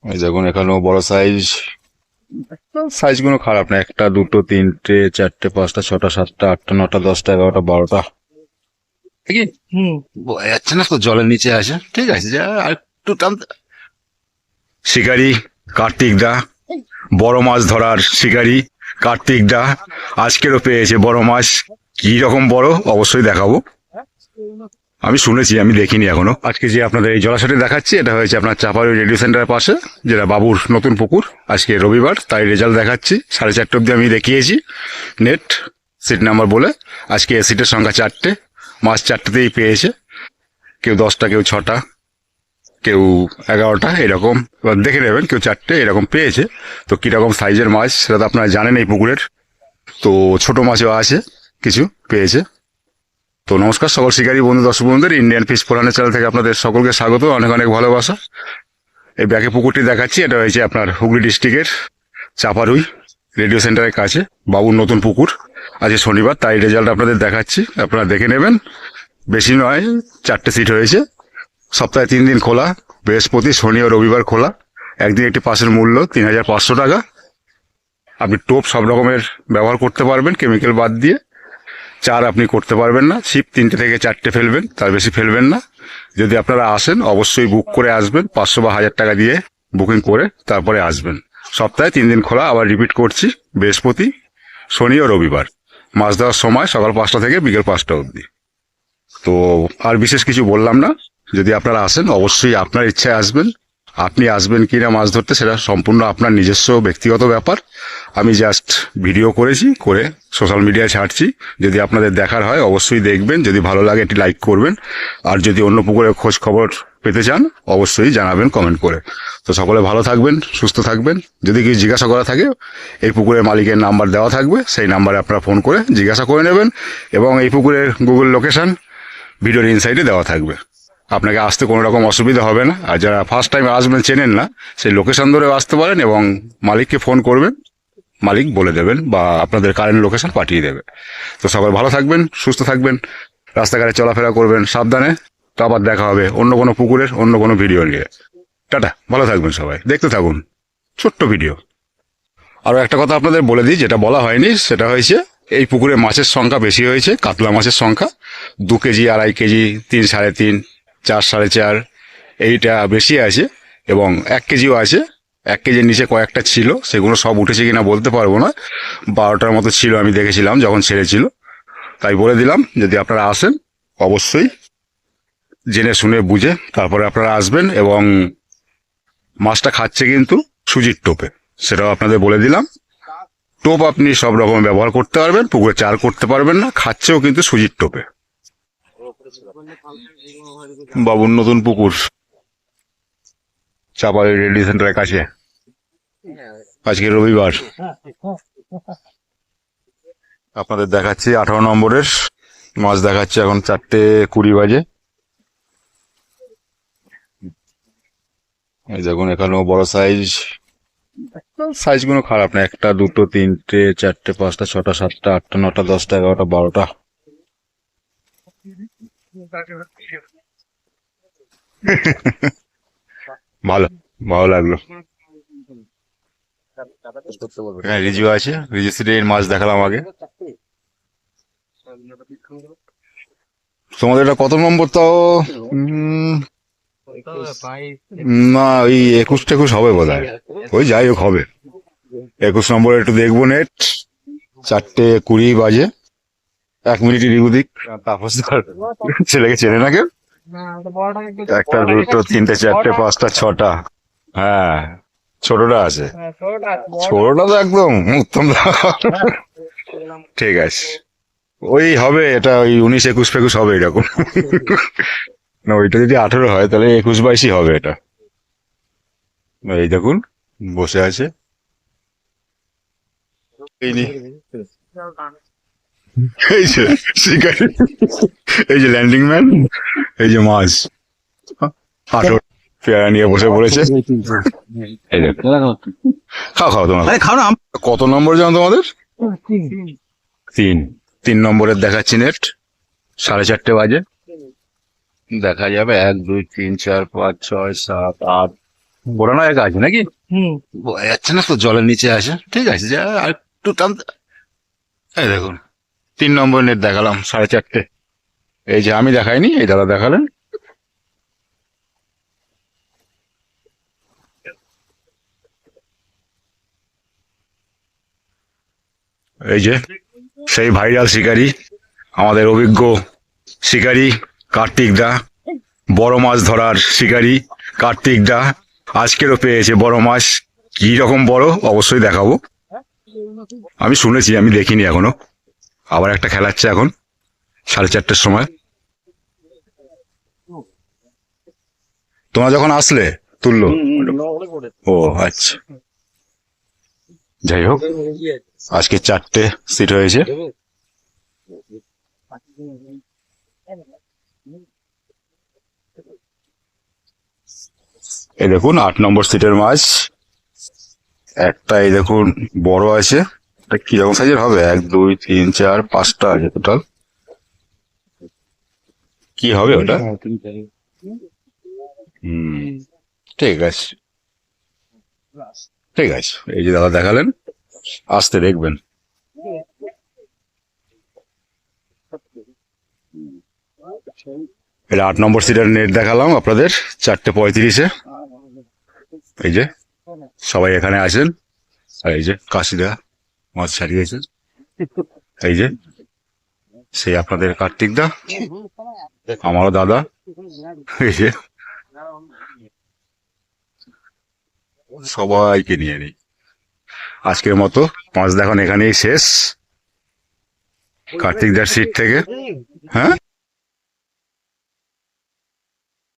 এই দেখুন এখানেও বড় সাইজ, সাইজ গুলো খারাপ না, একটা দুটো তিনটে চারটে পাঁচটা ছটা সাতটা আটটা নটা দশটা এগারোটা বারোটা, ঠিক আছে। বোঝা যাচ্ছে না তো, জলের নিচে আছে, ঠিক আছে, যা আর একটু টানতে। শিকারি কার্তিক দা, বড় মাছ ধরার শিকারি কার্তিক দা আজকেরও পেয়েছে বড় মাছ। কি রকম বড় অবশ্যই দেখাবো, আমি শুনেছি, আমি দেখিনি এখনো। আজকে যে আপনাদের এই জলাশয়টি দেখাচ্ছি এটা হয়েছে আপনার চাপাড়ি রেডিও সেন্টারের পাশে, যেটা বাবুর নতুন পুকুর। আজকে রবিবার তাই রেজাল্ট দেখাচ্ছি, 4:30 অব্দি আমি দেখিয়েছি নেট সিট নাম্বার বলে। আজকে সিটের সংখ্যা 4টে, মাছ 4টেতেই পেয়েছে, কেউ 10টা কেউ 6টা কেউ 11টা এরকম, এবার দেখে নেবেন, কেউ 4টে এরকম পেয়েছে। তো কিরকম সাইজের মাছ সেটা তো আপনারা জানেন এই পুকুরের। তো ছোট মাছও আছে, কিছু পেয়েছে। তো নমস্কার সকল শিকারী বন্ধু দর্শক বন্ধুদের, ইন্ডিয়ান ফিশ ফোরানের চ্যানেল থেকে আপনাদের সকলকে স্বাগত, অনেক অনেক ভালোবাসা। এই ব্যাকে পুকুরটি দেখাচ্ছি, এটা হয়েছে আপনার হুগলি ডিস্ট্রিক্টের চাপারুই রেডিও সেন্টারের কাছে বাবুর নতুন পুকুর। আজকে শনিবার তাই রেজাল্ট আপনাদের দেখাচ্ছি, আপনারা দেখে নেবেন। বেশি নয়, 4টে সিট হয়েছে। সপ্তাহে 3 দিন খোলা, বৃহস্পতি শনি ও রবিবার খোলা। একদিন একটি পাসের মূল্য 3500 টাকা। আপনি টোপ সব রকমের ব্যবহার করতে পারবেন কেমিক্যাল বাদ দিয়ে। চার আপনি করতে পারবেন না, ছিপ 3টে থেকে 4টে ফেলবেন, তার বেশি ফেলবেন না। যদি আপনারা আসেন অবশ্যই বুক করে আসবেন, 500 বা 1000 টাকা দিয়ে বুকিং করে তারপরে আসবেন। সপ্তাহে 3 দিন খোলা, আবার রিপিট করছি, বৃহস্পতি শনি ও রবিবার। মাছ দেওয়ার সময় সকাল 5টা থেকে বিকেল 5টা অবধি। তো আর বিশেষ কিছু বললাম না, যদি আপনারা আসেন অবশ্যই আপনার ইচ্ছায় আসবেন। আপনি আসবেন কিনা মাছ ধরতে সেটা সম্পূর্ণ আপনার নিজস্ব ব্যক্তিগত ব্যাপার। আমি জাস্ট ভিডিও করেছি, করে সোশ্যাল মিডিয়ায় ছাড়ছি। যদি আপনাদের দেখার হয় অবশ্যই দেখবেন, যদি ভালো লাগে একটি লাইক করবেন। আর যদি অন্য পুকুরের খোঁজ খবর পেতে চান অবশ্যই জানাবেন কমেন্ট করে। তো সকলে ভালো থাকবেন, সুস্থ থাকবেন। যদি কিছু জিজ্ঞাসা করা থাকে এই পুকুরের মালিকের নাম্বার দেওয়া থাকবে, সেই নাম্বারে আপনারা ফোন করে জিজ্ঞাসা করে নেবেন। এবং এই পুকুরের গুগল লোকেশন ভিডিওর ইনসাইডে দেওয়া থাকবে, আপনাকে আসতে কোনো রকম অসুবিধা হবে না। আর যারা ফার্স্ট টাইম আসবেন, চেনেন না, সেই লোকেশন ধরেও আসতে পারেন এবং মালিককে ফোন করবেন, মালিক বলে দেবেন বা আপনাদের কারেন্ট লোকেশন পাঠিয়ে দেবে। তো সবাই ভালো থাকবেন, সুস্থ থাকবেন, রাস্তাঘাটে চলাফেরা করবেন সাবধানে। তো আবার দেখা হবে অন্য কোনো পুকুরের অন্য কোনো ভিডিও নিয়ে। টাটা, ভালো থাকবেন সবাই, দেখতে থাকুন ছোট্ট ভিডিও। আরও একটা কথা আপনাদের বলে দিই, যেটা বলা হয়নি, সেটা হয়েছে এই পুকুরে মাছের সংখ্যা বেশি হয়েছে, কাতলা মাছের সংখ্যা 2 কেজি 2.5 কেজি 3 3.5 4 4.5 এইটা বেশি আছে। এবং 1 কেজিও আছে, 1 কেজির নিচে কয়েকটা ছিল, সেগুলো সব উঠেছে কিনা বলতে পারবো না। 12টার মতো ছিল, আমি দেখেছিলাম যখন ছেড়েছিল। তাই বলে দিলাম, যদি আপনারা আসেন অবশ্যই জেনে শুনে বুঝে তারপরে আপনারা আসবেন। এবং মাছটা খাচ্ছে কিন্তু সুজির টোপে, সেটাও আপনাদের বলে দিলাম। টোপ আপনি সব রকম ব্যবহার করতে পারবেন, পুকুরে চার করতে পারবেন না, খাচ্ছেও কিন্তু সুজির টোপে। বাবুর নতুন পুকুর চাপাড়ি রেডিও সেন্টারের কাছে, আজকে রবিবার। আপনাদের দেখাচ্ছি 18 নম্বরের মাছ দেখাচ্ছি, এখন 4:20 বাজে। এই দেখুন এখানেও বড় সাইজ, সাইজ গুলো খারাপ না, একটা দুটো তিনটে চারটে পাঁচটা ছটা সাতটা আটটা নটা দশটা এগারোটা বারোটা। ভালো, ভালো লাগলো। হ্যাঁ, রিজু আছে, রিজু সিটে মাছ দেখালাম আগে। তোমাদের এটা কত নম্বর তাও? না, ওই 21 হবে বোধ হয়, ওই যাই হোক হবে। 21 নম্বরে একটু দেখবো নেট, 4:20 বাজে, 1 মিনিট এদিক ওদিক। তাপস ছেলেকে চেনে না কেউ? একটা দুটো তিনটে চারটে পাঁচটা ছটা, হ্যাঁ ছোটটা আছে, ছোটটা তো একদম উত্তম। ঠিক আছে, ওই হবে এটা, ওই 19 21 ফেকুশ হবে এরকম। না, ওইটা যদি 18 হয় তাহলে 21 22 হবে এটা। এই দেখুন বসে আছে, এই নি, এই যে শিকারি, এই যে ল্যান্ডিং ম্যান, এই যে মাছ 18 পেয়ারা নিয়ে বসে পড়েছে। এই দেখো, খাও খাও তোমার, খাও না। কত নম্বর জানো তোমাদের? 3 নম্বরের দেখাচ্ছি নেট, 4:30 বাজে। দেখা যাবে 1 2 3 4 5 6 7 8 বড় না এক আছে নাকি? বোঝা যাচ্ছে না তো, জলের নিচে আছে। ঠিক আছে, যা আর একটু টানতে। এই দেখুন 3 নম্বর নেট দেখালাম 4:30। এই যে আমি দেখাইনি, এই দাদা দেখালেন। এই যে সেই ভাইরাল শিকারী, আমাদের অভিজ্ঞ শিকারী কার্তিক দা, বড় মাছ ধরার শিকারী কার্তিক দা আজকেরও পেয়েছে বড় মাছ। কি রকম বড় অবশ্যই দেখাবো। আমি শুনেছি, আমি দেখিনি এখনো। আবার একটা খেলাচ্ছে এখন 4:30-র সময়। তোমরা যখন আসলে তুললো? ও আচ্ছা, যাই হোক, আজকে 4টে সিট হয়েছে। এই দেখুন 8 নম্বর সিটের মাছ একটা। এই দেখুন বড় আছে, এটা কিরকম সাইজের হবে? 1 2 3 4 5টা আছে টোটাল। কি হবে ওটা? ঠিক আছে, ঠিক আছে। এই যে দাদা দেখালেন, আসতে দেখবেন। এটা 8 নম্বর সিটের নেট দেখালাম আপনাদের 4:35-এ। এই যে সবাই এখানে আছেন। আর এই যে কাশিদা মাছ ছাড়িয়েছেন। এই যে সেই আপনাদের কার্তিক দা, আমারও দাদা। এই যে সবাইকে নিয়ে নিই। আজকের মতো মাছ দেখান এখানেই শেষ কার্তিক দার সিট থেকে। হ্যাঁ,